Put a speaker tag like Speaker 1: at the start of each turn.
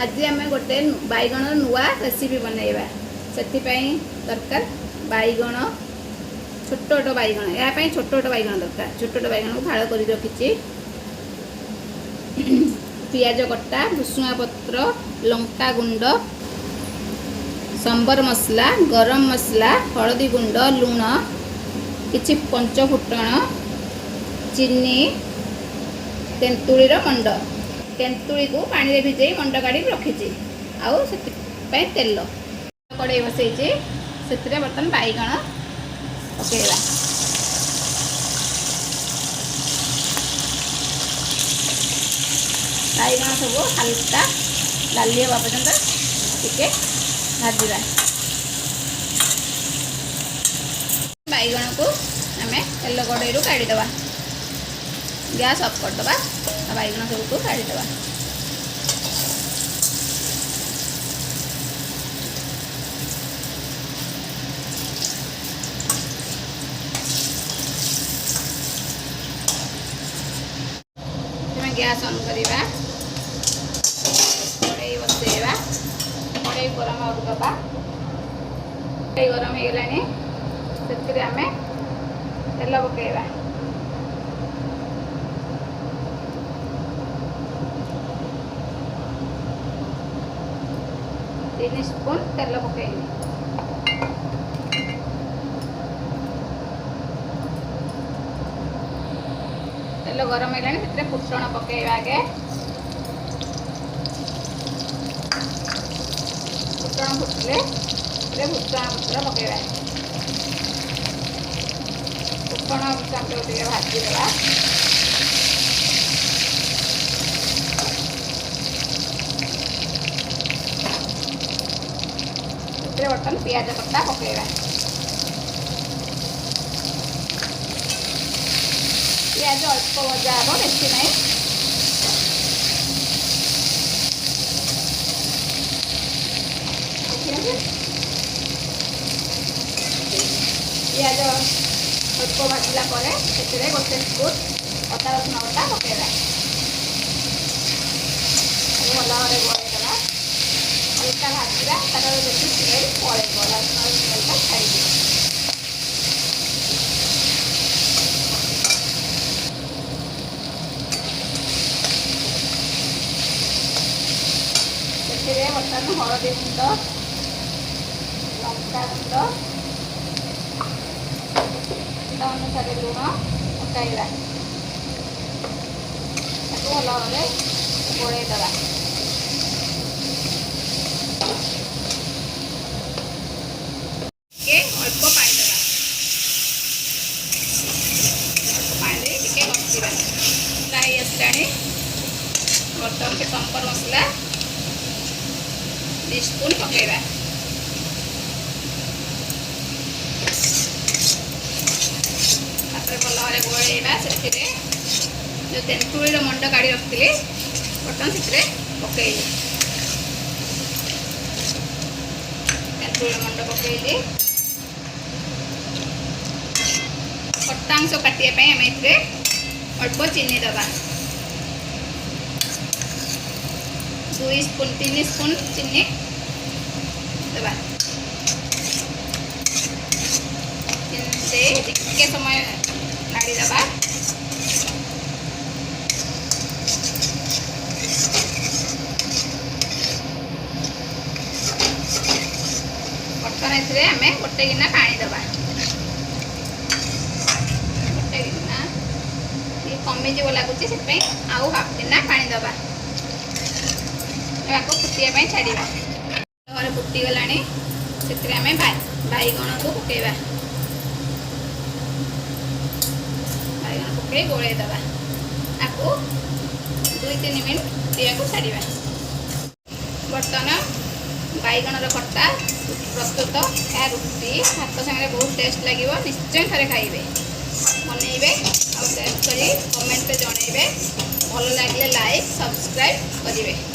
Speaker 1: आज आम गोटे बैगण नुआ रेसिपी बनैबा से दरकार बैगण छोट छोट बैगण यहाँ छोट छोट बैगण दरकार। छोट छोट बैगण को फाड़ कर रखी पियाज कटा भुसुंगा पत्र लंका गुंड सांबर मसला गरम मसला हलदी गुंड लुण किछि पंच फुटण चीनी तेंतुलीर मंड तेंतुली को पानी रे भिजई मंड काढ़ी रखी आउ से तेल कड़े बसई से बर्तन बैगण पकेगा बैगण सब हल्का लाली हवा पर्यंत टिके भाजवा बैगण को आम तेल कड़े काढ़ीदे गैस ऑफ करदे बैगण सब को काढ़ीदे गैस ऑन करवा कड़ाई बसैवा कड़ाई गरम होगा कड़ाई गरम हो गलानी से आम तेल पकेवा तीन स्पून तेल पकेनी तेल गरम है फुटण पकेवा आगे फुटण फुटले भुसुंगा पत्र पकेवा फुटण भुसुंगा भाजीदेवा बर्तन पियाज कटा पकेवा पियाज अल्प भजा हम बेसी ना पियाज अल्प भाजला गोटे स्पून अदा रसुण बटा पकेवा भल भाव गोलैदेवा हल्का भाजवा तार बेसी स्मेल पलैब रसुण स्मेलटा खाई बर्तन हलदी गुंड लंका गुंड अनुसार लुण पकाइबा भल भाव गोलैदेवा अल्प पानी देवा अल्प पानी टिके कषिबा फ्राई आसलानी बर्तन से सांबर मसला 2 स्पून पकेवा भल भाव गोलैबा से जो तेंतुली मंड काढ़ी रखी बर्तन से पकईली तेंतुली मंड पकईली खटांश काटिया आम अल्प चीनी दबा 2 स्पून 3 स्पून चीनी दबा टिके समय नाड़ी दबा बर्तन आम गोटे गिना पानी दबा गोटे गिना कमिज लगुच से आउ हाफ गिना पानी दबा फुटिया छाड़ा घर फुटीगला से आम बैगण को पकेवा बैगण पकई गोलैदेवा आपको 2-3 मिनट दिया को छाड़ा बर्तन बैगण खट्टा प्रस्तुत या रुटी भात सागे बहुत टेस्ट लगे निश्चय थे खाइबे बनइबे और टेस्ट करी कमेंट जनइबे भल लगे लाइक सब्सक्राइब करेंगे।